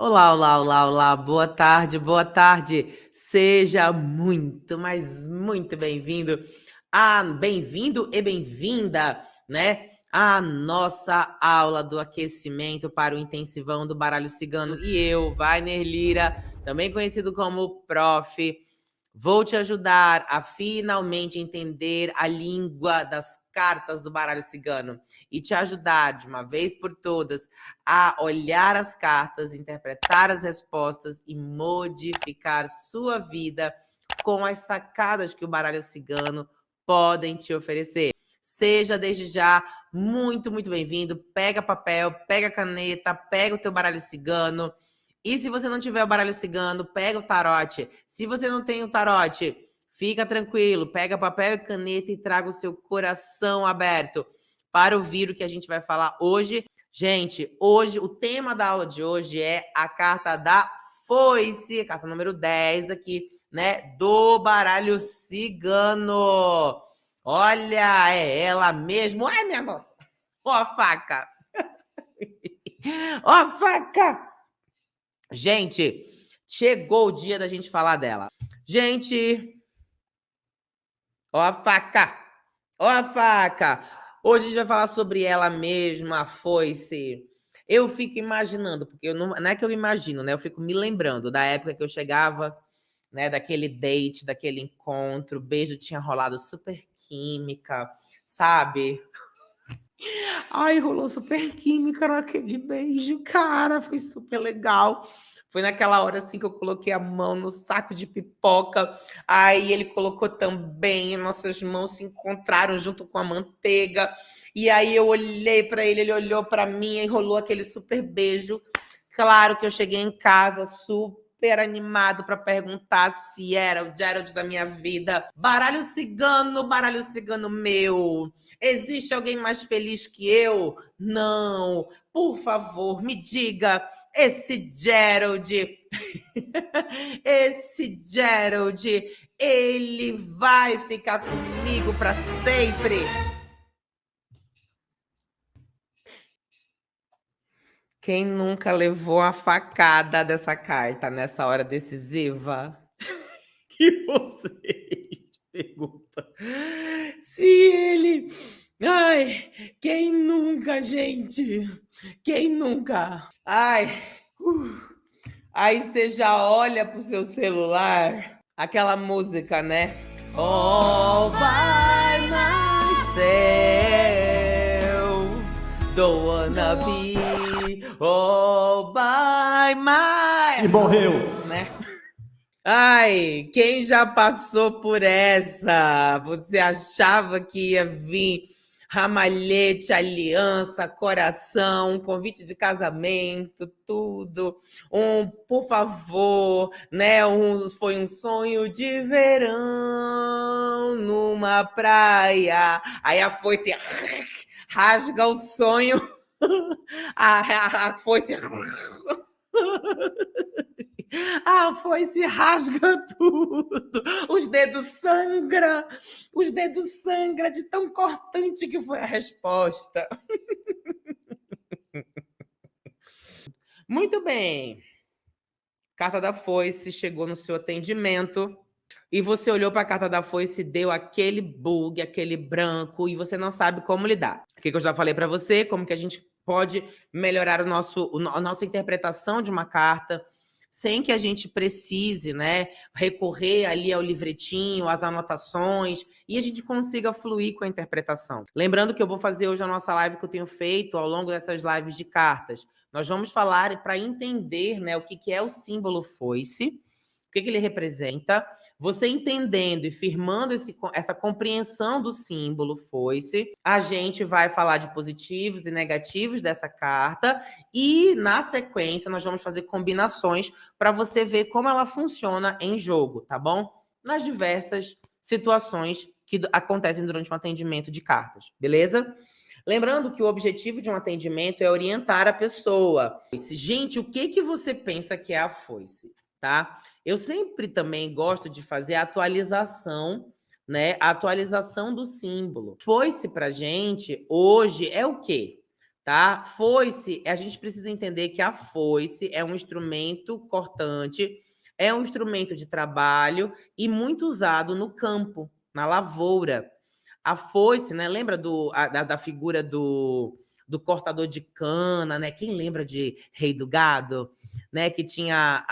Olá, olá, olá, olá, boa tarde, boa tarde. Seja muito, mas muito bem-vindo e bem-vinda, né? À nossa aula do aquecimento para o intensivão do baralho cigano. E eu, Wagner Lira, também conhecido como Prof, vou te ajudar a finalmente entender a língua das cartas do baralho cigano e te ajudar, de uma vez por todas, a olhar as cartas, interpretar as respostas e modificar sua vida com as sacadas que o baralho cigano podem te oferecer. Seja desde já muito, muito bem-vindo. Pega papel, pega caneta, pega o teu baralho cigano. E se você não tiver o baralho cigano, pega o tarote. Se você não tem o tarote, fica tranquilo, pega papel e caneta e traga o seu coração aberto para ouvir o que a gente vai falar hoje. Gente, hoje, o tema da aula de hoje é a carta da foice, carta número 10 aqui, né, do baralho cigano. Olha, é ela mesmo. Ai, minha moça. Ó a faca. Ó a faca. Gente, chegou o dia da gente falar dela. Gente, ó a faca. Ó a faca. Hoje a gente vai falar sobre ela mesma, a foice. Eu fico imaginando, porque não é que eu imagino, né? Eu fico me lembrando da época que eu chegava, né? Daquele date, daquele encontro, o beijo tinha rolado super química, sabe? Ai, rolou super química naquele beijo, cara, foi super legal. Foi naquela hora, assim, que eu coloquei a mão no saco de pipoca, aí ele colocou também, nossas mãos se encontraram junto com a manteiga, e aí eu olhei para ele olhou para mim, e rolou aquele super beijo. Claro que eu cheguei em casa super animado para perguntar se era o Gerald da minha vida. Baralho cigano meu. Existe alguém mais feliz que eu? Não. Por favor, me diga, esse Gerald, esse Gerald, ele vai ficar comigo para sempre? Quem nunca levou a facada dessa carta nessa hora decisiva? Que vocês perguntam se ele... Ai, quem nunca, gente? Quem nunca? Ai, aí você já olha pro seu celular, aquela música, né? All by myself, don't wanna be all by myself. E morreu. Né? Ai, quem já passou por essa? Você achava que ia vir ramalhete, aliança, coração, convite de casamento, tudo. Por favor, né? Foi um sonho de verão numa praia. Aí a foice rasga o sonho. A foice... A foice rasga tudo. Os dedos sangram de tão cortante que foi a resposta. Muito bem. Carta da foice chegou no seu atendimento e você olhou para a carta da foice, deu aquele bug, aquele branco e você não sabe como lidar. O que eu já falei para você, como que a gente pode melhorar a nossa interpretação de uma carta sem que a gente precise, né, recorrer ali ao livretinho, às anotações, e a gente consiga fluir com a interpretação. Lembrando que eu vou fazer hoje a nossa live que eu tenho feito ao longo dessas lives de cartas. Nós vamos falar para entender, né, o que é o símbolo foice, o que ele representa. Você entendendo e firmando essa compreensão do símbolo foice, a gente vai falar de positivos e negativos dessa carta e, na sequência, nós vamos fazer combinações para você ver como ela funciona em jogo, tá bom? Nas diversas situações que acontecem durante um atendimento de cartas, beleza? Lembrando que o objetivo de um atendimento é orientar a pessoa. Gente, o que você pensa que é a foice? Tá? Eu sempre também gosto de fazer a atualização, né? A atualização do símbolo. Foice pra gente hoje é o quê? tá? Foice, a gente precisa entender que a foice é um instrumento cortante, é um instrumento de trabalho e muito usado no campo, na lavoura. A foice, né? Lembra da figura do cortador de cana, né? Quem lembra de Rei do Gado? Né, que tinha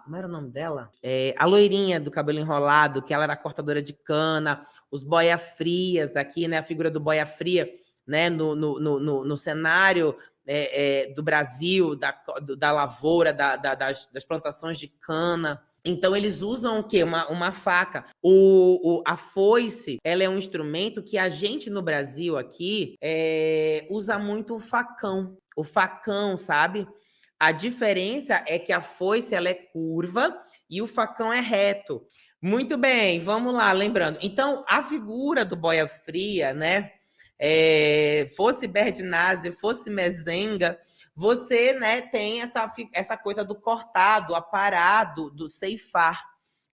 como era o nome dela? A loirinha do cabelo enrolado, que ela era cortadora de cana, os boia-frias aqui, né? A figura do boia-fria, né? No cenário do Brasil, da lavoura, das plantações de cana. Então, eles usam o quê? Uma faca. A foice, ela é um instrumento que a gente no Brasil aqui usa muito o facão. O facão, sabe? A diferença é que a foice ela é curva e o facão é reto. Muito bem, vamos lá, lembrando. Então, a figura do boia fria, né? Fosse Berdinazzi, fosse Mezenga, você, né, tem essa coisa do cortado, aparado, do ceifar,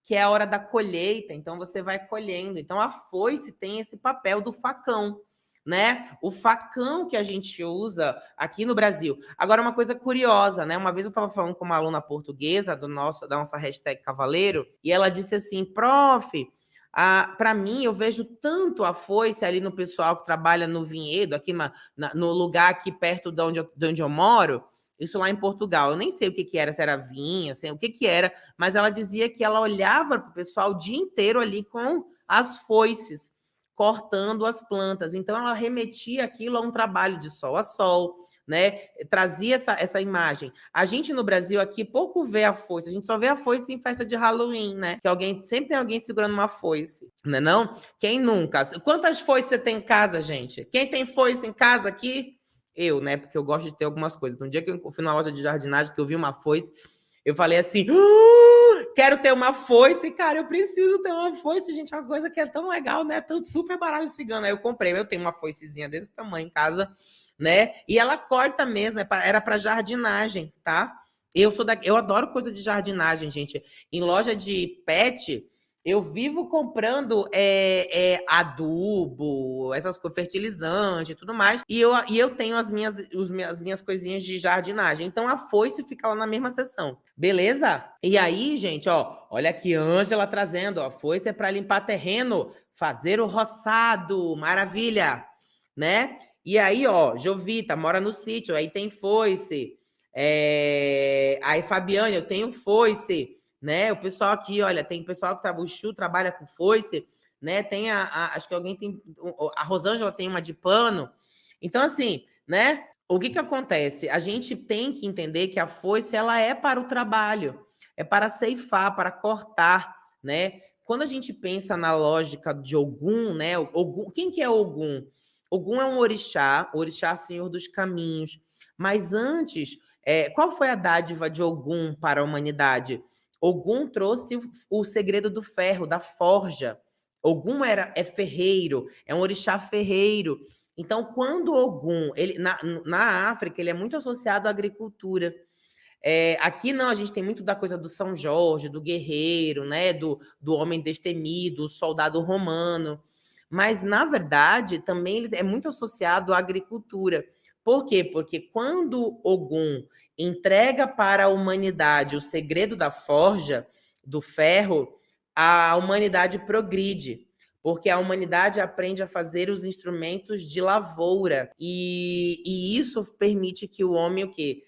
que é a hora da colheita. Então, você vai colhendo. Então, a foice tem esse papel do facão, né? O facão que a gente usa aqui no Brasil. Agora, uma coisa curiosa, né? Uma vez eu estava falando com uma aluna portuguesa da nossa hashtag Cavaleiro, e ela disse assim, prof, para mim, eu vejo tanto a foice ali no pessoal que trabalha no vinhedo, aqui no lugar aqui perto de onde eu moro, isso lá em Portugal. Eu nem sei o que era, se era vinha, sei o que era, mas ela dizia que ela olhava para o pessoal o dia inteiro ali com as foices, cortando as plantas. Então, ela remetia aquilo a um trabalho de sol a sol, né? Trazia essa imagem. A gente no Brasil aqui pouco vê a foice, a gente só vê a foice em festa de Halloween, né? Que sempre tem alguém segurando uma foice, não é não? Quem nunca? Quantas foices você tem em casa, gente? Quem tem foice em casa aqui? Eu, né? Porque eu gosto de ter algumas coisas. No dia que eu fui na loja de jardinagem, que eu vi uma foice, eu falei assim, quero ter uma foice, cara, eu preciso ter uma foice, gente, é uma coisa que é tão legal, né? Tão super baralho cigano. Aí eu comprei, eu tenho uma foicezinha desse tamanho em casa, né? E ela corta mesmo, era para jardinagem, tá? Eu adoro coisa de jardinagem, gente. Em loja de pet, eu vivo comprando adubo, essas coisas, fertilizante e tudo mais. E eu tenho as minhas coisinhas de jardinagem. Então a foice fica lá na mesma seção. Beleza? E aí, gente, ó, olha aqui, Ângela trazendo, ó, foice é para limpar terreno, fazer o roçado. Maravilha, né? E aí, ó, Jovita mora no sítio, aí tem foice. Aí, Fabiane, eu tenho foice, né? O pessoal aqui, olha, tem pessoal que o Chu trabalha com foice, né? Tem acho que alguém tem, a Rosângela tem uma de pano. Então, assim, né? O que acontece? A gente tem que entender que a foice, ela é para o trabalho, é para ceifar, para cortar, né? Quando a gente pensa na lógica de Ogum, né? Ogum, quem que é Ogum? Ogum é um orixá senhor dos caminhos. Mas antes, qual foi a dádiva de Ogum para a humanidade? Ogum trouxe o segredo do ferro, da forja. Ogum é ferreiro, é um orixá ferreiro. Então, quando Ogum, na África, ele é muito associado à agricultura. Aqui não, a gente tem muito da coisa do São Jorge, do guerreiro, né? Do homem destemido, o soldado romano. Mas, na verdade, também ele é muito associado à agricultura. Por quê? Porque quando Ogum entrega para a humanidade o segredo da forja, do ferro, a humanidade progride. Porque a humanidade aprende a fazer os instrumentos de lavoura. E isso permite que o homem, o quê?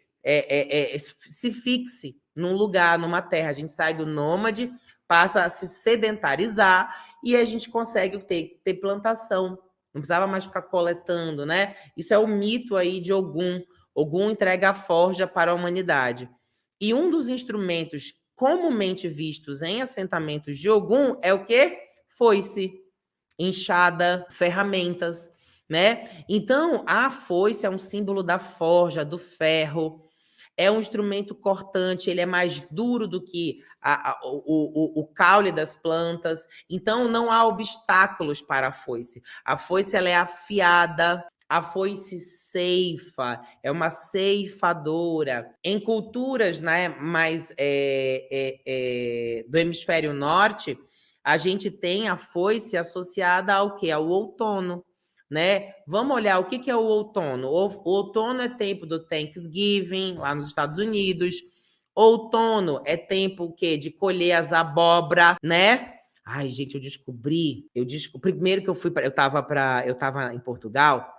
Se fixe num lugar, numa terra. A gente sai do nômade, passa a se sedentarizar e a gente consegue ter plantação. Não precisava mais ficar coletando, né? Isso é o mito aí de Ogum. Ogum entrega a forja para a humanidade. E um dos instrumentos comumente vistos em assentamentos de Ogum é o quê? Foice, enxada, ferramentas, né? Então, a foice é um símbolo da forja, do ferro. É um instrumento cortante, ele é mais duro do que o caule das plantas. Então, não há obstáculos para a foice. A foice ela é afiada, a foice ceifa, é uma ceifadora. Em culturas, né, mais do hemisfério norte, a gente tem a foice associada ao quê? Ao outono. né? Vamos olhar o que é o outono. O outono é tempo do Thanksgiving, lá nos Estados Unidos. Outono é tempo o quê? De colher as abóbora, né? Ai, gente, primeiro que eu tava em Portugal.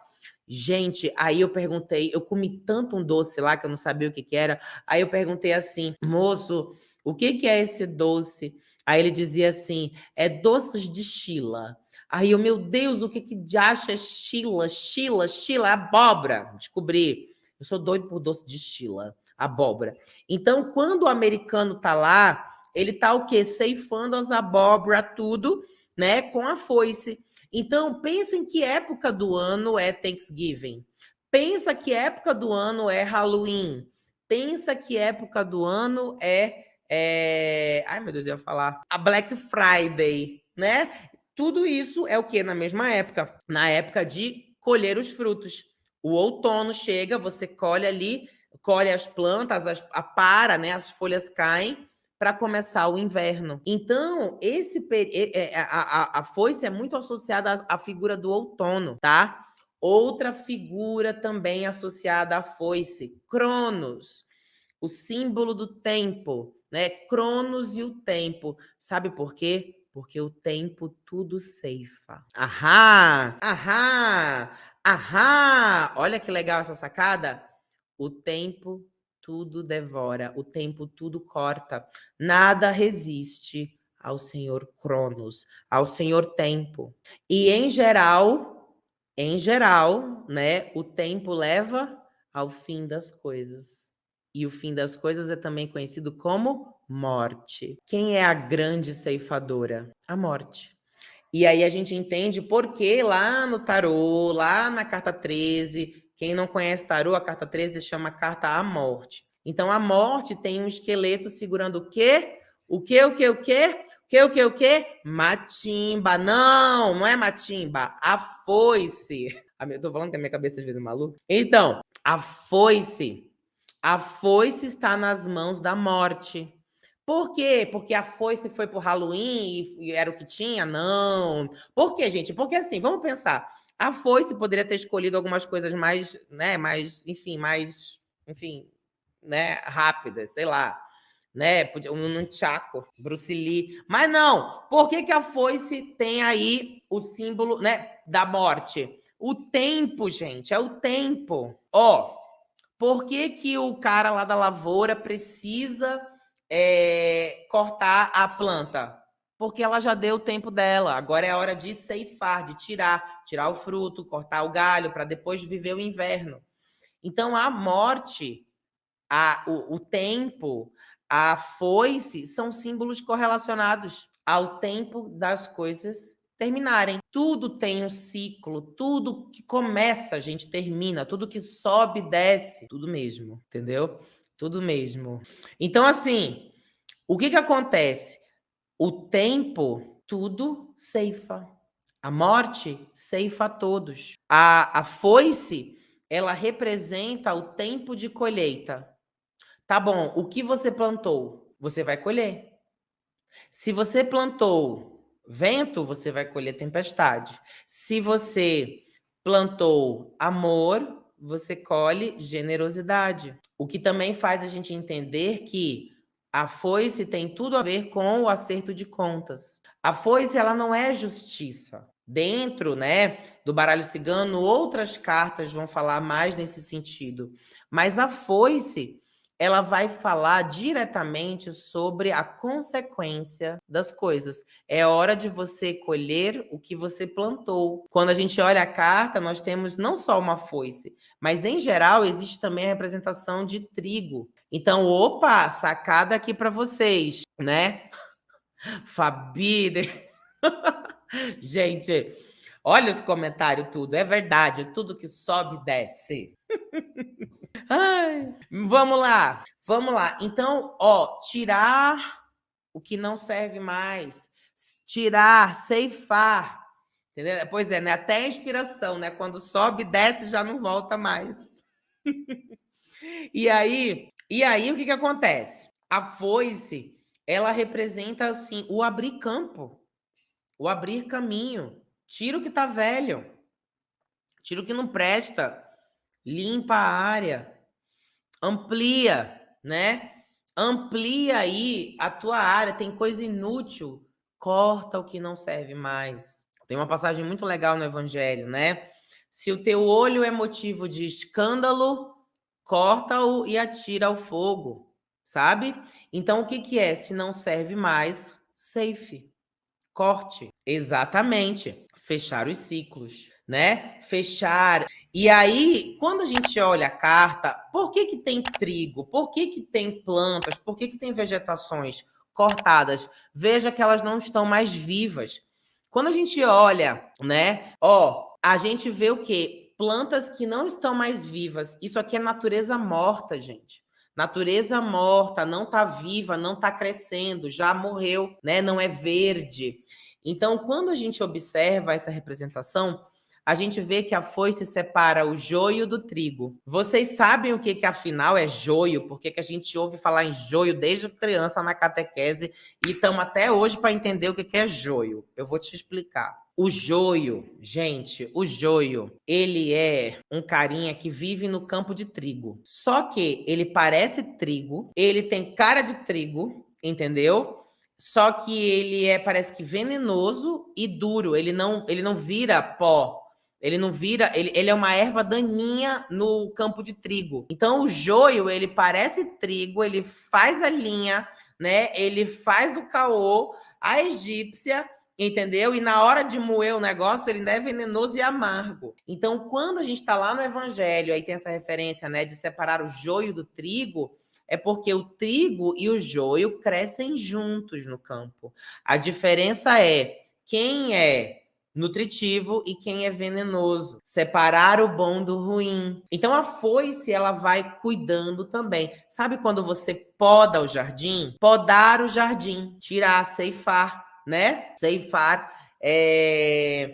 Gente, aí eu perguntei, eu comi tanto um doce lá que eu não sabia o que que era. Aí eu perguntei assim: "Moço, o que que é esse doce?" Aí ele dizia assim: "É doces de Chila." Aí eu, meu Deus, o que que diacho é Chila? Chila, abóbora. Descobri. Eu sou doido por doce de Chila, abóbora. Então, quando o americano tá lá, ele tá o quê? Ceifando as abóbora, tudo, né? Com a foice. Então, pensa em que época do ano é Thanksgiving. Pensa que época do ano é Halloween. Pensa que época do ano ai, meu Deus, eu ia falar. A Black Friday, né? Tudo isso é o que na mesma época? Na época de colher os frutos. O outono chega, você colhe ali, colhe as plantas, para, né? As folhas caem para começar o inverno. Então, a foice é muito associada à figura do outono, tá? Outra figura também associada à foice, Cronos, o símbolo do tempo, né? Cronos e o tempo. Sabe por quê? Porque o tempo tudo ceifa. Ahá! Ahá! Ahá! Olha que legal essa sacada. O tempo tudo devora, o tempo tudo corta. Nada resiste ao Senhor Cronos, ao Senhor Tempo. E em geral, né, o tempo leva ao fim das coisas. E o fim das coisas é também conhecido como morte. Quem é a grande ceifadora? A morte. E aí a gente entende por que lá no tarô, lá na carta 13, quem não conhece tarô, a carta 13 chama carta à morte. Então a morte tem um esqueleto segurando o quê? O quê? O quê? O quê? O quê? O quê? O quê? Matimba. Não, não é matimba. A foice. Eu tô falando que a minha cabeça às vezes é maluca. Então, a foice. A foice está nas mãos da morte. Por quê? Porque a foice foi pro Halloween e era o que tinha? Não. Por quê, gente? Porque assim, vamos pensar. A foice poderia ter escolhido algumas coisas mais, né, enfim, né, rápidas, sei lá, né, um nunchaku, Bruce Lee. Mas não. Por que que a foice tem aí o símbolo, né, da morte? O tempo, gente, é o tempo. Ó, por que que o cara lá da lavoura precisa cortar a planta? Porque ela já deu o tempo dela. Agora é a hora de ceifar, de tirar o fruto, cortar o galho, para depois viver o inverno. Então, a morte, o tempo, a foice são símbolos correlacionados ao tempo das coisas terminarem. Tudo tem um ciclo, tudo que começa, a gente termina, tudo que sobe, desce, tudo mesmo, entendeu? Tudo mesmo. Então, assim, o que que acontece? O tempo, tudo ceifa. A morte ceifa a todos. A foice, ela representa o tempo de colheita. Tá bom, o que você plantou, você vai colher. Se você plantou vento, você vai colher tempestade. Se você plantou amor, você colhe generosidade. O que também faz a gente entender que a foice tem tudo a ver com o acerto de contas. A foice, ela não é justiça. Dentro, né, do baralho cigano, outras cartas vão falar mais nesse sentido. Mas a foice, ela vai falar diretamente sobre a consequência das coisas. É hora de você colher o que você plantou. Quando a gente olha a carta, nós temos não só uma foice, mas em geral existe também a representação de trigo. Então, opa, sacada aqui para vocês, né? Fabi, gente, olha os comentários tudo, é verdade, tudo que sobe desce. Ai, vamos lá. Então, ó, tirar o que não serve mais, tirar, ceifar, entendeu? Pois é, né? Até a inspiração, né? Quando sobe, desce, já não volta mais. E aí o que que acontece? A foice, ela representa assim o abrir campo, o abrir caminho. Tira o que tá velho. tira o que não presta, limpa a área, amplia, né? Amplia aí a tua área, tem coisa inútil, corta o que não serve mais. Tem uma passagem muito legal no Evangelho, né? Se o teu olho é motivo de escândalo, corta-o e atira ao fogo, sabe? Então, o que que é? Se não serve mais, safe, corte. Exatamente. Fechar os ciclos, né? Fechar. E aí, quando a gente olha a carta, por que que tem trigo? Por que que tem plantas? Por que que tem vegetações cortadas? Veja que elas não estão mais vivas. Quando a gente olha, né? Ó, a gente vê o quê? Plantas que não estão mais vivas. Isso aqui é natureza morta, gente. Natureza morta, não está viva, não está crescendo, já morreu, né? Não é verde. Então, quando a gente observa essa representação, a gente vê que a foice separa o joio do trigo. Vocês sabem o que afinal é joio? Porque que a gente ouve falar em joio desde criança na catequese e estamos até hoje para entender o que é joio. Eu vou te explicar. O joio, gente, o joio, ele é um carinha que vive no campo de trigo. Só que ele parece trigo, ele tem cara de trigo, entendeu? Só que ele parece que venenoso e duro, ele não vira pó. Ele não vira, ele é uma erva daninha no campo de trigo. Então o joio, ele parece trigo, ele faz a linha, né? Ele faz o caô, a egípcia, entendeu? E na hora de moer o negócio, ele ainda é venenoso e amargo. Então, quando a gente está lá no Evangelho, aí tem essa referência, né, de separar o joio do trigo, é porque o trigo e o joio crescem juntos no campo. A diferença é quem é nutritivo e quem é venenoso. Separar o bom do ruim. Então a foice, ela vai cuidando também. Sabe quando você poda o jardim? Podar o jardim, tirar, ceifar, né? Ceifar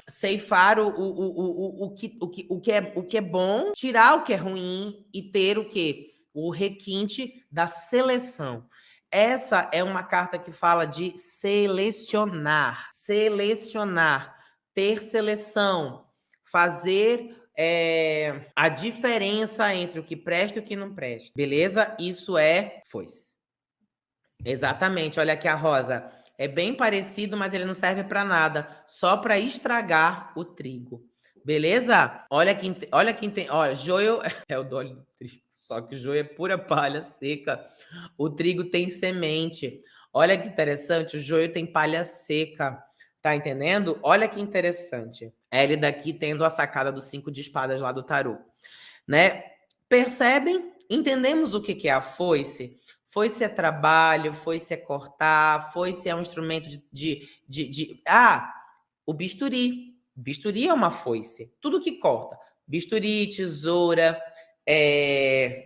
ceifar o que é bom, tirar o que é ruim e ter o quê? O requinte da seleção. Essa é uma carta que fala de selecionar. Selecionar, ter seleção, fazer a diferença entre o que presta e o que não presta. Beleza? Isso é foice. Exatamente. Olha aqui a rosa. É bem parecido, mas ele não serve para nada, só para estragar o trigo. Beleza? Olha quem tem, olha, joio é o dólio do trigo, só que o joio é pura palha seca. O trigo tem semente. Olha que interessante, o joio tem palha seca. Tá entendendo? Olha que interessante. Ele daqui tendo a sacada dos 5 de espadas lá do tarô, né? Percebem? Entendemos o que é a foice? Foice é trabalho, foice é cortar, foice é um instrumento o bisturi. Bisturi é uma foice. Tudo que corta. Bisturi, tesoura,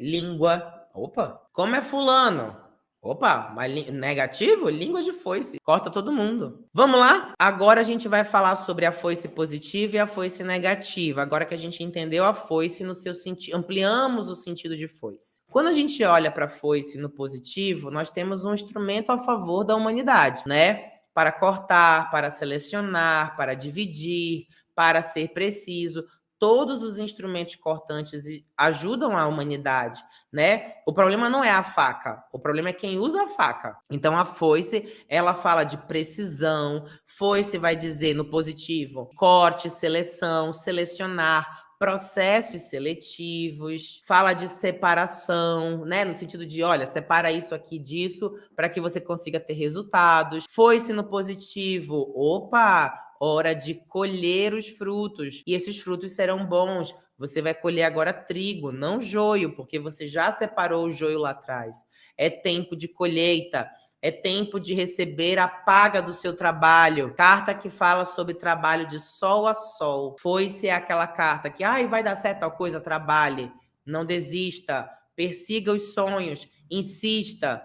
língua. Opa, como é fulano? Opa, mas negativo? Língua de foice. Corta todo mundo. Vamos lá? Agora a gente vai falar sobre a foice positiva e a foice negativa. Agora que a gente entendeu a foice no seu sentido, ampliamos o sentido de foice. Quando a gente olha para a foice no positivo, nós temos um instrumento a favor da humanidade, né? Para cortar, para selecionar, para dividir, para ser preciso. Todos os instrumentos cortantes ajudam a humanidade, né? O problema não é a faca, o problema é quem usa a faca. Então a foice, ela fala de precisão, foice vai dizer no positivo, corte, seleção, selecionar, processos seletivos, fala de separação, né? No sentido de, olha, separa isso aqui disso para que você consiga ter resultados. Foice no positivo, opa, hora de colher os frutos. E esses frutos serão bons. Você vai colher agora trigo, não joio, porque você já separou o joio lá atrás. É tempo de colheita. É tempo de receber a paga do seu trabalho. Carta que fala sobre trabalho de sol a sol. Foice é aquela carta que, vai dar certo tal coisa, trabalhe. Não desista. Persiga os sonhos. Insista,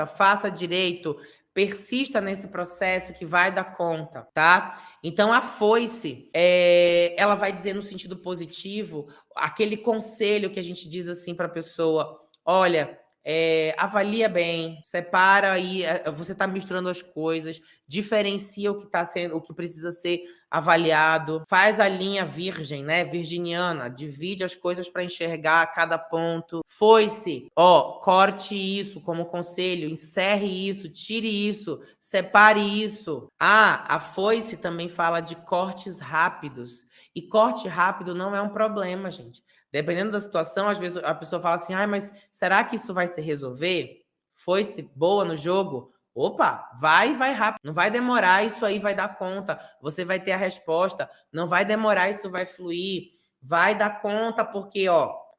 faça direito. Persista nesse processo que vai dar conta, tá? Então, a foice, ela vai dizer no sentido positivo, aquele conselho que a gente diz assim para a pessoa, olha, avalia bem, separa aí, você está misturando as coisas, diferencia o que tá sendo, o que precisa ser avaliado, faz a linha virgem, né, virginiana, divide as coisas para enxergar cada ponto. Foi-se, corte isso como conselho, encerre isso, tire isso, separe isso. A foice também fala de cortes rápidos, e corte rápido não é um problema, gente. Dependendo da situação, às vezes a pessoa fala assim, mas será que isso vai se resolver? Foi-se boa no jogo? Opa, vai rápido. Não vai demorar, isso aí vai dar conta. Você vai ter a resposta. Não vai demorar, isso vai fluir. Vai dar conta, porque,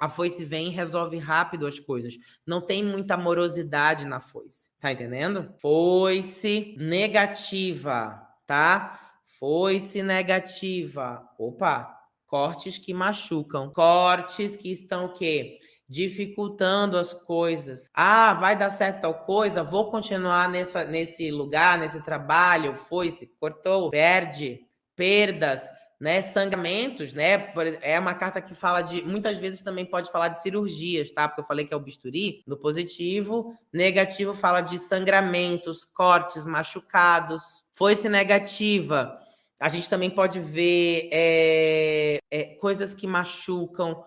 a foice vem e resolve rápido as coisas. Não tem muita amorosidade na foice. Tá entendendo? Foice negativa, tá? Foice negativa. Opa, cortes que machucam. Cortes que estão o quê? Dificultando as coisas. Vai dar certo tal coisa? Vou continuar nesse lugar, nesse trabalho? Foi-se, cortou, perde, perdas, né? Sangramentos, né? É uma carta que fala de... Muitas vezes também pode falar de cirurgias, tá? Porque eu falei que é o bisturi. No positivo, negativo fala de sangramentos, cortes, machucados. Foi-se negativa. A gente também pode ver coisas que machucam,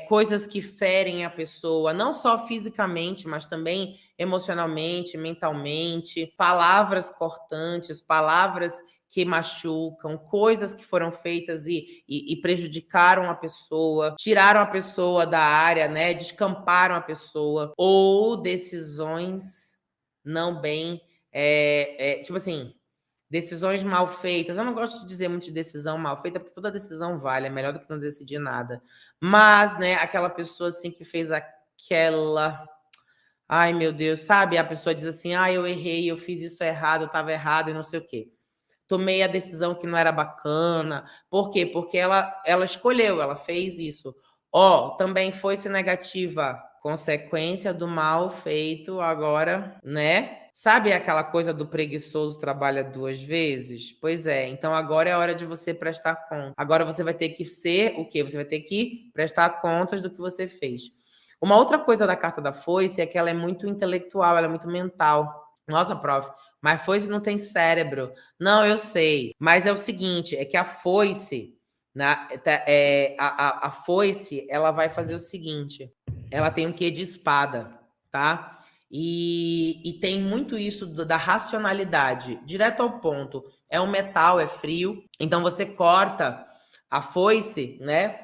coisas que ferem a pessoa, não só fisicamente, mas também emocionalmente, mentalmente, palavras cortantes, palavras que machucam, coisas que foram feitas e prejudicaram a pessoa, tiraram a pessoa da área, né? Descamparam a pessoa, ou decisões não bem, tipo assim, decisões mal feitas. Eu não gosto de dizer muito de decisão mal feita, porque toda decisão vale, é melhor do que não decidir nada. Mas, né, aquela pessoa assim que fez aquela... Ai, meu Deus, sabe? A pessoa diz assim, eu errei, eu fiz isso errado, eu estava errado e não sei o quê. Tomei a decisão que não era bacana. Por quê? Porque ela escolheu, ela fez isso. Também foi-se negativa. Consequência do mal feito agora, né? Sabe aquela coisa do preguiçoso trabalha 2 vezes? Pois é, então agora é a hora de você prestar conta. Agora você vai ter que ser o quê? Você vai ter que prestar contas do que você fez. Uma outra coisa da carta da foice é que ela é muito intelectual, ela é muito mental. Nossa, prof, mas foice não tem cérebro. Não, eu sei. Mas é o seguinte, é que a foice, a foice, ela vai fazer o seguinte. Ela tem um quê de espada, tá? E tem muito isso da racionalidade, direto ao ponto. É um metal, é frio. Então você corta a foice, né?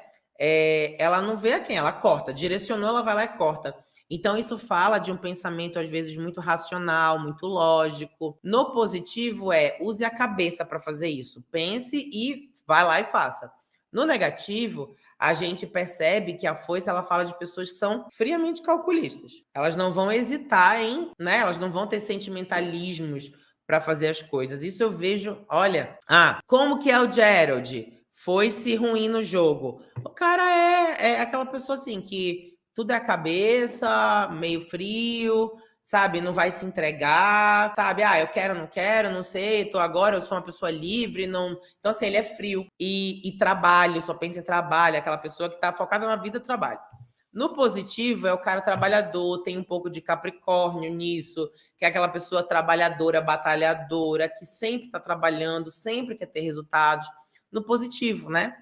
Ela não vê a quem, ela corta. Direcionou, ela vai lá e corta. Então, isso fala de um pensamento, às vezes, muito racional, muito lógico. No positivo use a cabeça para fazer isso. Pense e vai lá e faça. No negativo, a gente percebe que a foice, ela fala de pessoas que são friamente calculistas. Elas não vão hesitar né? Elas não vão ter sentimentalismos para fazer as coisas. Isso eu vejo, olha... como que é o Gerald? Foi-se ruim no jogo. O cara é aquela pessoa assim que tudo é a cabeça, meio frio, sabe? Não vai se entregar, sabe? Eu quero, não quero, não sei, eu sou uma pessoa livre, não... Então, assim, ele é frio. E trabalho, só pensa em trabalho, aquela pessoa que tá focada na vida, trabalho. No positivo, é o cara trabalhador, tem um pouco de Capricórnio nisso, que é aquela pessoa trabalhadora, batalhadora, que sempre tá trabalhando, sempre quer ter resultados. No positivo, né?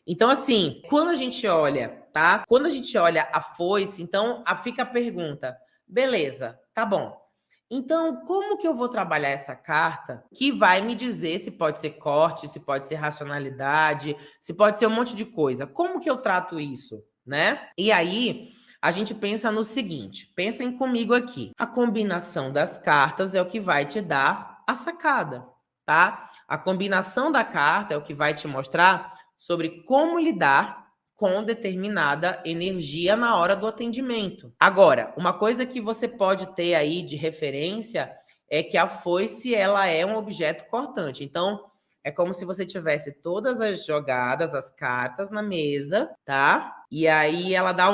Então, assim, quando a gente olha, tá? Quando a gente olha a foice, então fica a pergunta, beleza, tá bom. Então, como que eu vou trabalhar essa carta que vai me dizer se pode ser corte, se pode ser racionalidade, se pode ser um monte de coisa? Como que eu trato isso, né? E aí, a gente pensa no seguinte, pensem comigo aqui. A combinação das cartas é o que vai te dar a sacada, tá? A combinação da carta é o que vai te mostrar sobre como lidar com determinada energia na hora do atendimento. Agora, uma coisa que você pode ter aí de referência é que a foice, ela é um objeto cortante. Então, é como se você tivesse todas as jogadas, as cartas na mesa, tá? E aí ela dá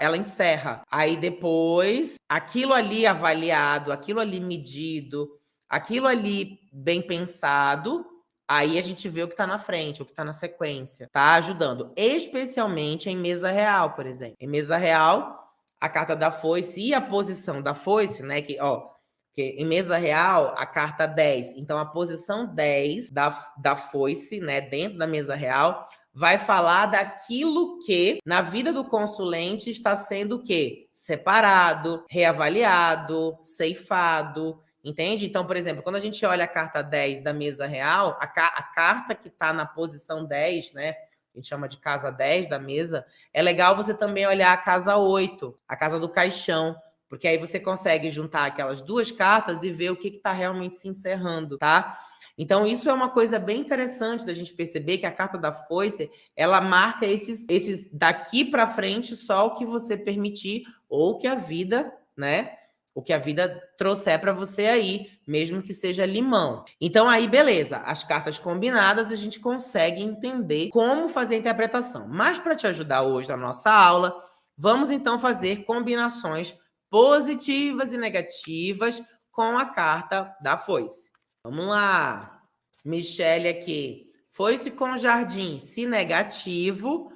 ela encerra. Aí depois, aquilo ali avaliado, aquilo ali medido, aquilo ali bem pensado, aí a gente vê o que está na frente, o que está na sequência. Tá ajudando. Especialmente em mesa real, por exemplo. Em mesa real, a carta da foice e a posição da foice, né? Que em mesa real, a carta 10. Então, a posição 10 da foice, né? Dentro da mesa real, vai falar daquilo que, na vida do consulente, está sendo o quê? Separado, reavaliado, ceifado. Entende? Então, por exemplo, quando a gente olha a carta 10 da mesa real, a carta que está na posição 10, né? A gente chama de casa 10 da mesa, é legal você também olhar a casa 8, a casa do caixão, porque aí você consegue juntar aquelas duas cartas e ver o que está realmente se encerrando, tá? Então, isso é uma coisa bem interessante da gente perceber que a carta da foice, ela marca esses daqui para frente só o que você permitir ou que a vida, né? O que a vida trouxer para você aí, mesmo que seja limão. Então aí, beleza, as cartas combinadas a gente consegue entender como fazer a interpretação. Mas para te ajudar hoje na nossa aula, vamos então fazer combinações positivas e negativas com a carta da foice. Vamos lá. Michele aqui. Foice com jardim, se negativo,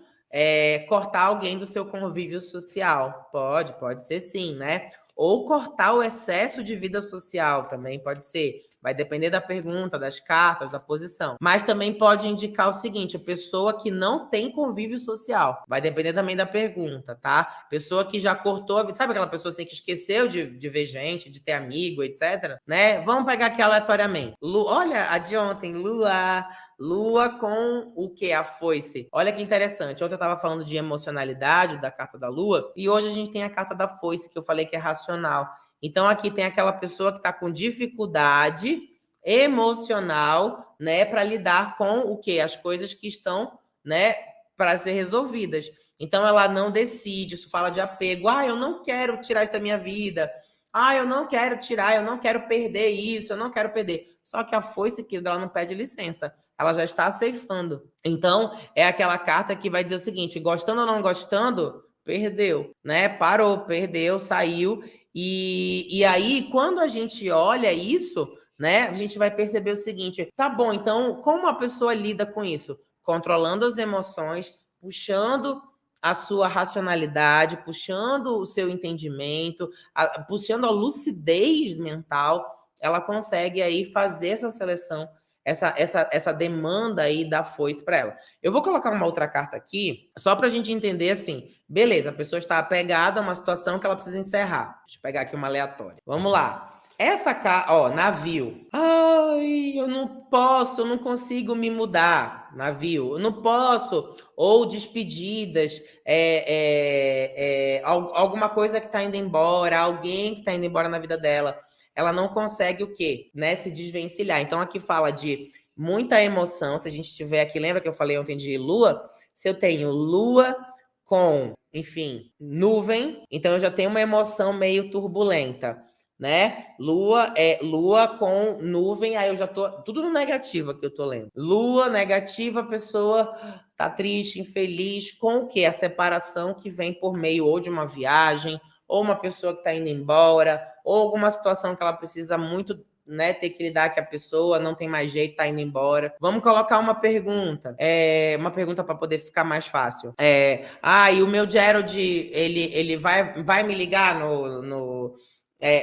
cortar alguém do seu convívio social. Pode ser sim, né? Ou cortar o excesso de vida social, também pode ser. Vai depender da pergunta, das cartas, da posição. Mas também pode indicar o seguinte, a pessoa que não tem convívio social. Vai depender também da pergunta, tá? Pessoa que já cortou a vida. Sabe aquela pessoa assim que esqueceu de ver gente, de ter amigo, etc? Né? Vamos pegar aqui aleatoriamente. Olha, a de ontem, Lua com o que? A foice. Olha que interessante. Ontem eu estava falando de emocionalidade, da carta da Lua, e hoje a gente tem a carta da foice, que eu falei que é racional. Então, aqui tem aquela pessoa que está com dificuldade emocional, né, para lidar com o quê? As coisas que estão, né, para ser resolvidas. Então, ela não decide, isso fala de apego. Eu não quero tirar isso da minha vida. Eu não quero tirar, eu não quero perder isso, eu não quero perder. Só que a foice aqui dela não pede licença. Ela já está ceifando. Então, é aquela carta que vai dizer o seguinte, gostando ou não gostando, perdeu, né? Parou, perdeu, saiu. E aí, quando a gente olha isso, né, a gente vai perceber o seguinte, tá bom, então, como a pessoa lida com isso? Controlando as emoções, puxando a sua racionalidade, puxando o seu entendimento, puxando a lucidez mental, ela consegue aí fazer essa seleção, essa demanda aí da foice para ela. Eu vou colocar uma outra carta aqui, só para a gente entender assim, beleza, a pessoa está apegada a uma situação que ela precisa encerrar. Deixa eu pegar aqui uma aleatória. Vamos lá. Essa carta, navio. Eu não posso, eu não consigo me mudar. Navio, eu não posso. Ou despedidas, alguma coisa que está indo embora, alguém que está indo embora na vida dela. Ela não consegue o quê? Né, se desvencilhar. Então, aqui fala de muita emoção. Se a gente tiver aqui, lembra que eu falei ontem de lua? Se eu tenho lua com, enfim, nuvem, então eu já tenho uma emoção meio turbulenta, né? Lua com nuvem, aí eu já tô tudo no negativo que eu tô lendo. Lua negativa, a pessoa tá triste, infeliz com o quê? A separação que vem por meio ou de uma viagem, ou uma pessoa que tá indo embora, ou alguma situação que ela precisa muito, né, ter que lidar, que a pessoa não tem mais jeito, tá indo embora. Vamos colocar uma pergunta, uma pergunta para poder ficar mais fácil. E o meu Gerald, ele vai me ligar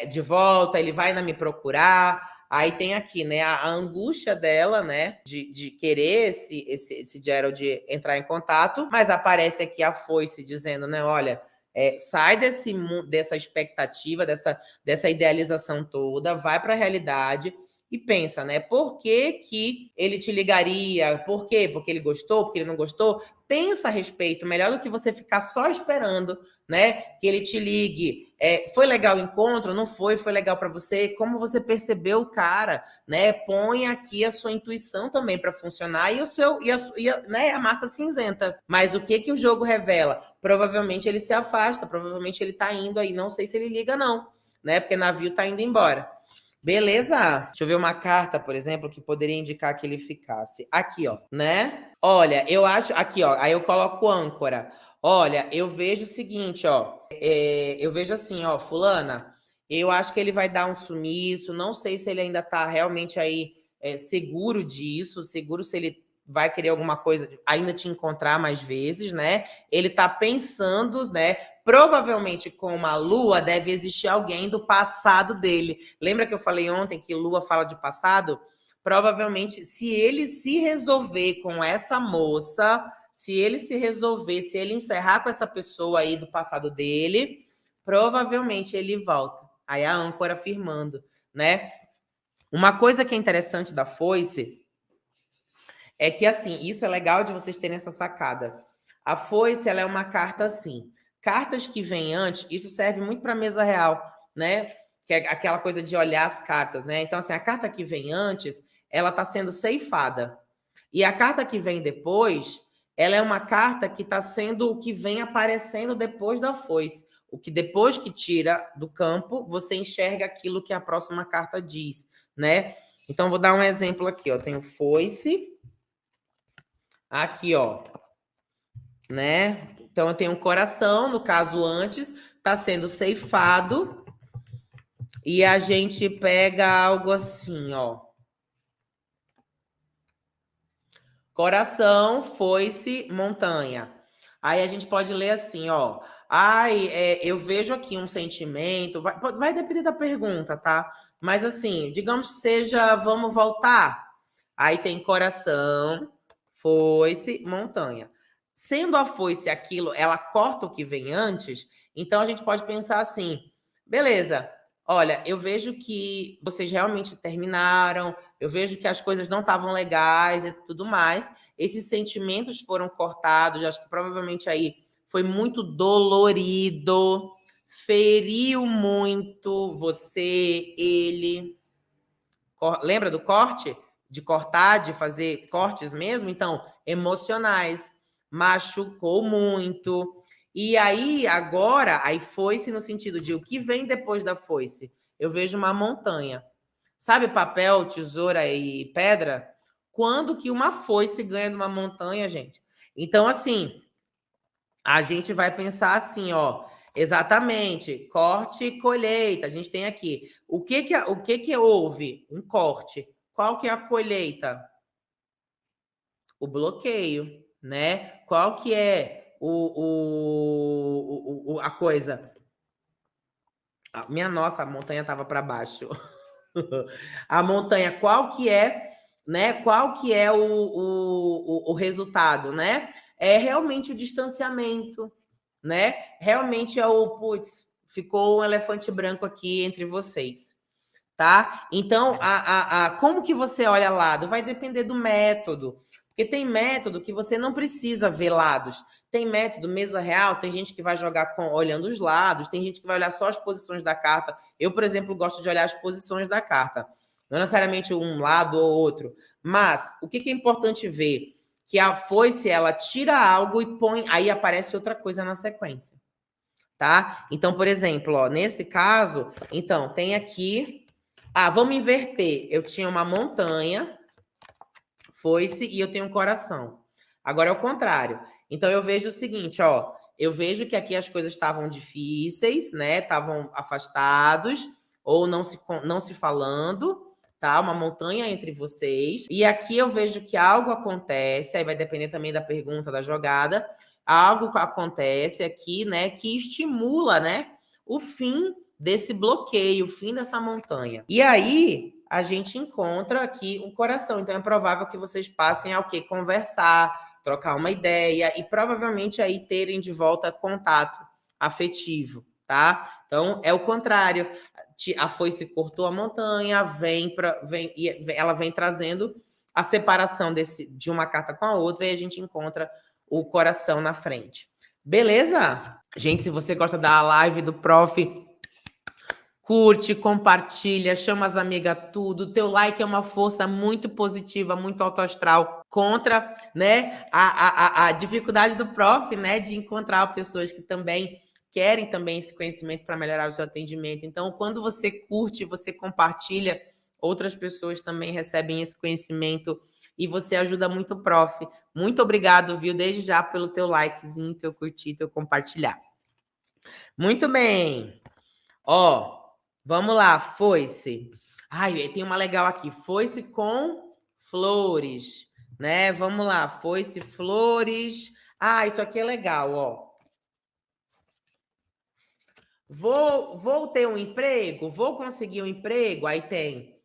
de volta, ele vai ainda me procurar. Aí tem aqui, né, a angústia dela, né, de querer esse Gerald entrar em contato, mas aparece aqui a foice dizendo, né, olha, sai dessa expectativa, dessa idealização toda, vai para a realidade e pensa, né? Por que ele te ligaria? Por quê? Porque ele gostou? Porque ele não gostou? Pensa a respeito, melhor do que você ficar só esperando, né? Que ele te ligue. Foi legal o encontro? Não foi? Foi legal para você? Como você percebeu o cara, né? Põe aqui a sua intuição também para funcionar né, a massa cinzenta. Mas o que o jogo revela? Provavelmente ele se afasta, provavelmente ele tá indo aí, não sei se ele liga não, né? Porque navio tá indo embora. Beleza? Deixa eu ver uma carta, por exemplo, que poderia indicar que ele ficasse. Aqui, ó, né? Olha, eu acho... Aqui, ó, aí eu coloco âncora. Olha, eu vejo o seguinte, ó. Eu vejo assim, ó, fulana, eu acho que ele vai dar um sumiço, não sei se ele ainda tá realmente aí seguro disso, seguro se ele vai querer alguma coisa, ainda te encontrar mais vezes, né? Ele tá pensando, né? Provavelmente com uma lua deve existir alguém do passado dele. Lembra que eu falei ontem que lua fala de passado? Provavelmente, se ele se resolver com essa moça, se ele se resolver, se ele encerrar com essa pessoa aí do passado dele, provavelmente ele volta. Aí a âncora afirmando, né? Uma coisa que é interessante da foice é que, assim, isso é legal de vocês terem essa sacada. A foice, ela é uma carta assim. Cartas que vêm antes, isso serve muito para mesa real, né? Que é aquela coisa de olhar as cartas, né? Então, assim, a carta que vem antes, ela está sendo ceifada. E a carta que vem depois, ela é uma carta que está sendo o que vem aparecendo depois da foice. O que depois que tira do campo, você enxerga aquilo que a próxima carta diz, né? Então, vou dar um exemplo aqui, ó. Tenho foice. Aqui, ó, né? Então, eu tenho um coração, no caso antes, tá sendo ceifado. E a gente pega algo assim, ó. Coração, foice, montanha. Aí a gente pode ler assim, ó. Ai, eu vejo aqui um sentimento. Vai depender da pergunta, tá? Mas assim, digamos que seja vamos voltar. Aí tem coração, foice, montanha. Sendo a foice aquilo, ela corta o que vem antes, então a gente pode pensar assim: beleza, olha, eu vejo que vocês realmente terminaram, eu vejo que as coisas não estavam legais e tudo mais. Esses sentimentos foram cortados, acho que provavelmente aí foi muito dolorido, feriu muito você, ele. Lembra do corte? De cortar, de fazer cortes mesmo? Então, emocionais. Machucou muito. E aí, agora, aí foice no sentido de o que vem depois da foice? Eu vejo uma montanha. Sabe papel, tesoura e pedra? Quando que uma foice ganha de uma montanha, gente? Então, assim, a gente vai pensar assim, ó, exatamente, corte e colheita. A gente tem aqui. O que houve? Um corte. Qual que é a colheita? O bloqueio, né? Qual que é a coisa? Minha nossa, a montanha estava para baixo. A montanha, qual que é, né? Qual que é o resultado, né? É realmente o distanciamento, né? Realmente é o, putz, ficou um elefante branco aqui entre vocês, tá? Então, como que você olha lado? Vai depender do método. Porque tem método que você não precisa ver lados. Tem método mesa real, tem gente que vai jogar olhando os lados, tem gente que vai olhar só as posições da carta. Eu, por exemplo, gosto de olhar as posições da carta. Não necessariamente um lado ou outro. Mas o que é importante ver? Que a foice, ela tira algo e põe, aí aparece outra coisa na sequência. Tá? Então, por exemplo, ó, nesse caso, então, tem aqui. Vamos inverter. Eu tinha uma montanha, foice, e eu tenho um coração. Agora é o contrário. Então, eu vejo o seguinte, ó. Eu vejo que aqui as coisas estavam difíceis, né? Estavam afastados, ou não se falando, tá? Uma montanha entre vocês. E aqui eu vejo que algo acontece, aí vai depender também da pergunta, da jogada. Algo acontece aqui, né? Que estimula, né? O fim desse bloqueio, o fim dessa montanha. E aí, a gente encontra aqui o coração. Então, é provável que vocês passem a o quê? Conversar, trocar uma ideia e provavelmente aí terem de volta contato afetivo, tá? Então, é o contrário. A foice cortou a montanha, ela vem trazendo a separação de uma carta com a outra e a gente encontra o coração na frente. Beleza? Gente, se você gosta da live do Prof, curte, compartilha, chama as amigas, tudo. Teu like é uma força muito positiva, muito autoastral contra, né, a dificuldade do Prof, né, de encontrar pessoas que também querem também esse conhecimento para melhorar o seu atendimento. Então, quando você curte, você compartilha, outras pessoas também recebem esse conhecimento e você ajuda muito o Prof. Muito obrigado, viu, desde já pelo teu likezinho, teu curtir, teu compartilhar. Muito bem. Ó, vamos lá, foice. Ai, tem uma legal aqui. Foice com flores, né? Vamos lá, foice, flores. Ah, isso aqui é legal, ó. Vou ter um emprego? Vou conseguir um emprego? Aí tem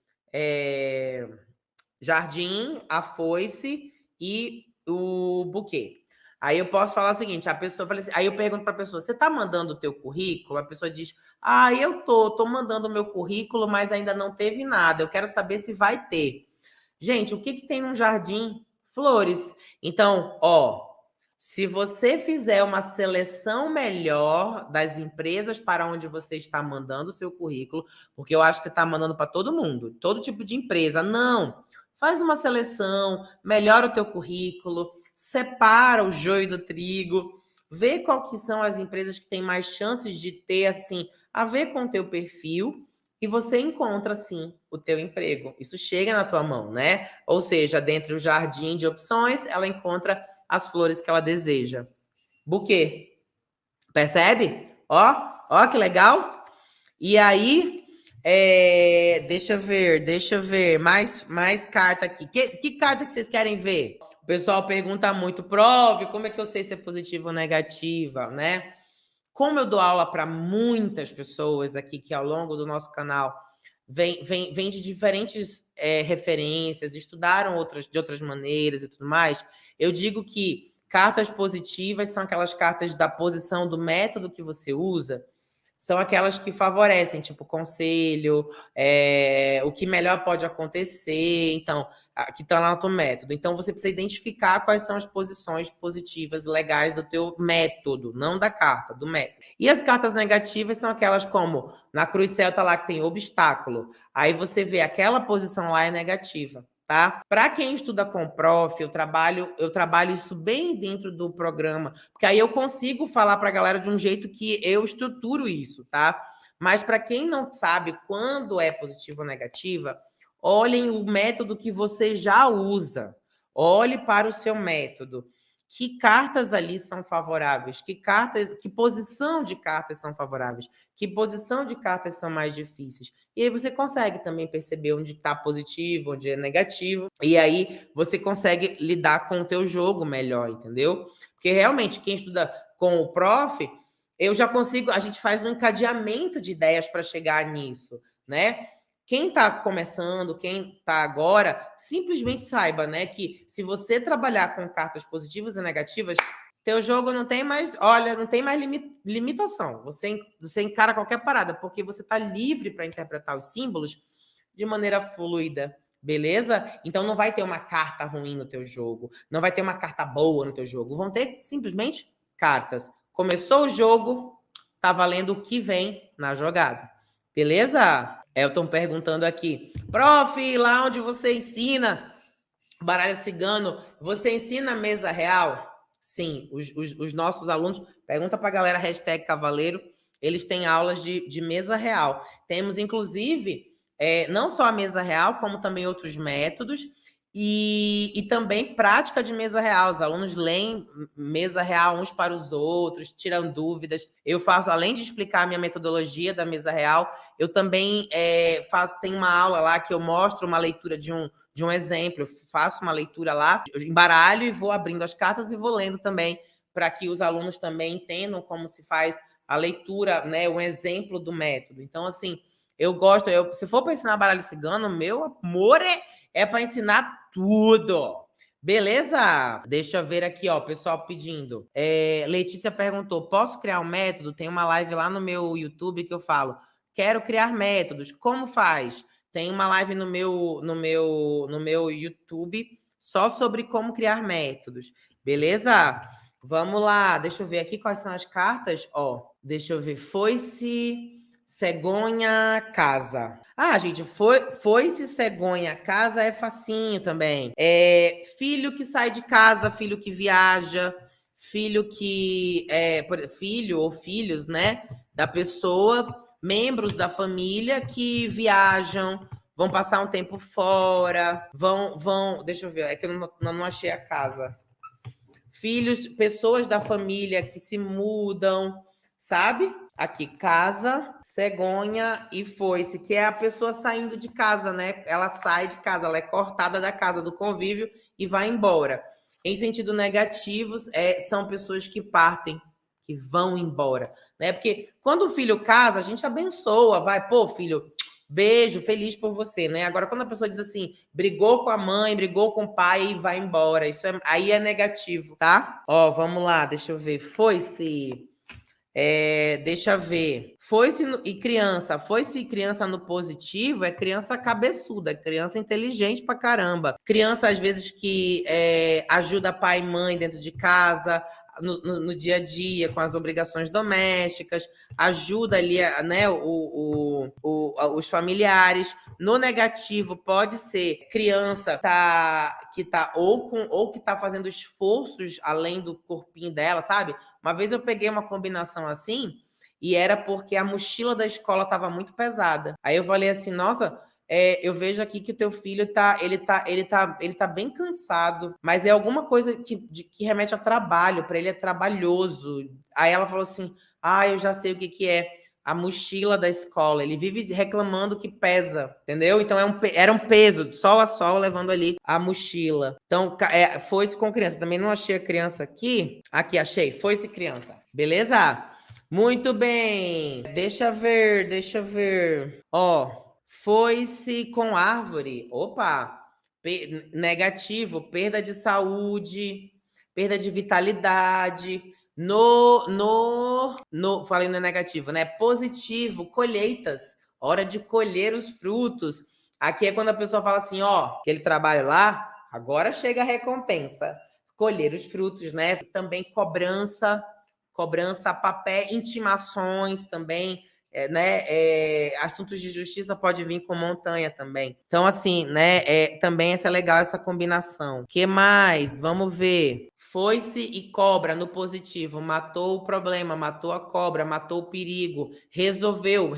jardim, a foice e o buquê. Aí eu posso falar o seguinte, a pessoa fala assim, aí eu pergunto para a pessoa, você está mandando o teu currículo? A pessoa diz, eu tô mandando o meu currículo, mas ainda não teve nada. Eu quero saber se vai ter. Gente, o que tem num jardim? Flores. Então, ó, se você fizer uma seleção melhor das empresas para onde você está mandando o seu currículo, porque eu acho que você está mandando para todo mundo, todo tipo de empresa. Não. Faz uma seleção, melhora o teu currículo, separa o joio do trigo, vê qual que são as empresas que têm mais chances de ter, assim, a ver com o teu perfil, e você encontra, sim, o teu emprego. Isso chega na tua mão, né? Ou seja, dentro do jardim de opções, ela encontra as flores que ela deseja. Buquê. Percebe? Ó que legal. E aí, deixa eu ver, mais carta aqui. Que carta que vocês querem ver? O pessoal pergunta muito, prove, como é que eu sei se é positiva ou negativa, né? Como eu dou aula para muitas pessoas aqui que ao longo do nosso canal vem de diferentes referências, estudaram de outras maneiras e tudo mais, eu digo que cartas positivas são aquelas cartas da posição do método que você usa, são aquelas que favorecem, tipo, conselho, o que melhor pode acontecer, então, que está lá no teu método. Então, você precisa identificar quais são as posições positivas, legais do teu método, não da carta, do método. E as cartas negativas são aquelas como, na cruz celta lá que tem obstáculo, aí você vê aquela posição lá é negativa. Tá? Para quem estuda com prof, eu trabalho isso bem dentro do programa, porque aí eu consigo falar para a galera de um jeito que eu estruturo isso, tá? Mas para quem não sabe quando é positiva ou negativa, olhem o método que você já usa. Olhe para o seu método. Que cartas ali são favoráveis? Que posição de cartas são favoráveis? Que posição de cartas são mais difíceis? E aí você consegue também perceber onde está positivo, onde é negativo. E aí você consegue lidar com o teu jogo melhor, entendeu? Porque realmente quem estuda com o prof, eu já consigo, a gente faz um encadeamento de ideias para chegar nisso, né? Quem está começando, quem está agora, simplesmente saiba, né, que se você trabalhar com cartas positivas e negativas, teu jogo não tem mais, olha, não tem mais limitação. Você encara qualquer parada, porque você está livre para interpretar os símbolos de maneira fluida, beleza? Então não vai ter uma carta ruim no teu jogo, não vai ter uma carta boa no teu jogo, vão ter simplesmente cartas. Começou o jogo, tá valendo o que vem na jogada, beleza? Elton perguntando aqui, prof, lá onde você ensina baralho cigano, você ensina mesa real? Sim, os nossos alunos, pergunta para a galera, hashtag Cavaleiro, eles têm aulas de mesa real. Temos, inclusive, não só a mesa real, como também outros métodos, e também prática de mesa real. Os alunos leem mesa real uns para os outros, tiram dúvidas. Eu faço, além de explicar a minha metodologia da mesa real, eu também tenho uma aula lá que eu mostro uma leitura de um exemplo. Eu faço uma leitura lá, eu embaralho e vou abrindo as cartas e vou lendo também, para que os alunos também entendam como se faz a leitura, né, um exemplo do método. Então, assim, eu gosto, se for para ensinar baralho cigano, meu amor, é para ensinar tudo. Beleza? Deixa eu ver aqui, ó, o pessoal pedindo. Letícia perguntou, posso criar um método? Tem uma live lá no meu YouTube que eu falo, quero criar métodos. Como faz? Tem uma live no meu YouTube só sobre como criar métodos. Beleza? Vamos lá. Deixa eu ver aqui quais são as cartas. Ó, deixa eu ver. Foice, cegonha, casa. Ah, gente, foice, cegonha, casa é facinho também. Filho que sai de casa, filho que viaja, filho que filho ou filhos, né, da pessoa, membros da família que viajam, vão passar um tempo fora, deixa eu ver, é que eu não achei a casa. Filhos, pessoas da família que se mudam, sabe? Aqui, casa, cegonha e foice, que é a pessoa saindo de casa, né? Ela sai de casa, ela é cortada da casa do convívio e vai embora. Em sentido negativo, são pessoas que partem, que vão embora, né? Porque quando o filho casa, a gente abençoa, vai, pô, filho, beijo, feliz por você, né? Agora, quando a pessoa diz assim, brigou com a mãe, brigou com o pai e vai embora, aí é negativo, tá? Ó, vamos lá, deixa eu ver. Foi-se. Deixa eu ver. Foi-se criança no positivo, é criança cabeçuda, é criança inteligente pra caramba. Criança, às vezes, que ajuda pai e mãe dentro de casa, no dia a dia, com as obrigações domésticas, ajuda ali, né, os familiares. No negativo, pode ser criança que tá ou que tá fazendo esforços além do corpinho dela, sabe? Uma vez eu peguei uma combinação assim, e era porque a mochila da escola estava muito pesada. Aí eu falei assim, nossa, eu vejo aqui que o teu filho tá bem cansado, mas é alguma coisa que remete a trabalho, para ele é trabalhoso. Aí ela falou assim, eu já sei o que é. A mochila da escola, ele vive reclamando que pesa, entendeu? Então era um peso, sol a sol, levando ali a mochila. Então, foi-se com criança. Também não achei a criança aqui. Aqui, achei. Foi-se criança. Beleza? Muito bem. Deixa ver. Ó, foi-se com árvore. Opa! Negativo, perda de saúde, perda de vitalidade. Falei no negativo, né? Positivo, colheitas, hora de colher os frutos. Aqui é quando a pessoa fala assim, ó, aquele trabalho lá, agora chega a recompensa. Colher os frutos, né? Também cobrança, papel, intimações também, né? Assuntos de justiça pode vir com montanha também. Então, assim, né? Também essa é legal essa combinação. Que mais? Vamos ver. Foi-se e cobra no positivo, matou o problema, matou a cobra, matou o perigo, resolveu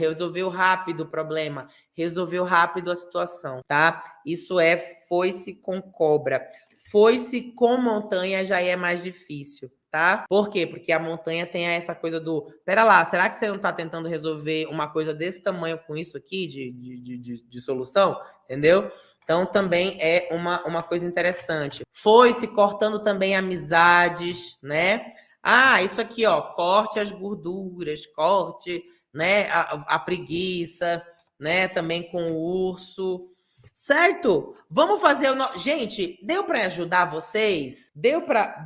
rápido o problema, resolveu rápido a situação, tá? Isso foi-se com cobra. Foi-se com montanha já é mais difícil, tá? Por quê? Porque a montanha tem essa coisa do, pera lá, será que você não tá tentando resolver uma coisa desse tamanho com isso aqui de solução? Entendeu? Então, também é uma coisa interessante. Foi-se cortando também amizades, né? Isso aqui, ó, corte as gorduras, corte, né, a preguiça, né, também com o urso. Certo? Vamos fazer Gente, deu para ajudar vocês? Deu para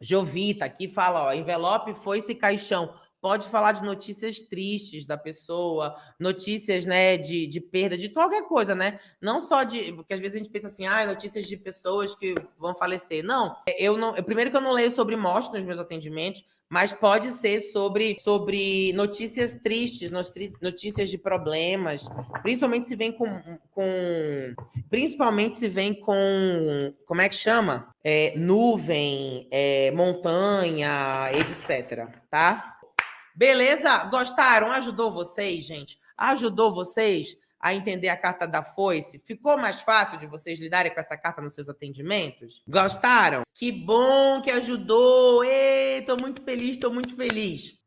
Jovita aqui fala, ó, envelope foi-se caixão. Pode falar de notícias tristes da pessoa, notícias, né, de perda, de qualquer coisa, né? Não só porque às vezes a gente pensa assim, notícias de pessoas que vão falecer. Não, primeiro que eu não leio sobre morte nos meus atendimentos, mas pode ser sobre notícias tristes, notícias de problemas, principalmente se vem como é que chama? Nuvem, montanha, etc, tá? Beleza? Gostaram? Ajudou vocês, gente? Ajudou vocês a entender a carta da foice? Ficou mais fácil de vocês lidarem com essa carta nos seus atendimentos? Gostaram? Que bom que ajudou! Ei, tô muito feliz.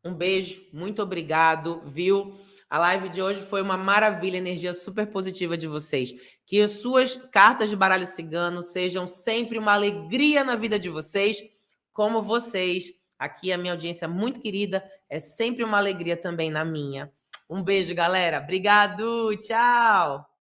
Um beijo, muito obrigado, viu? A live de hoje foi uma maravilha, energia super positiva de vocês. Que as suas cartas de baralho cigano sejam sempre uma alegria na vida de vocês, como vocês. Aqui a minha audiência muito querida, é sempre uma alegria também na minha. Um beijo, galera. Obrigado, tchau!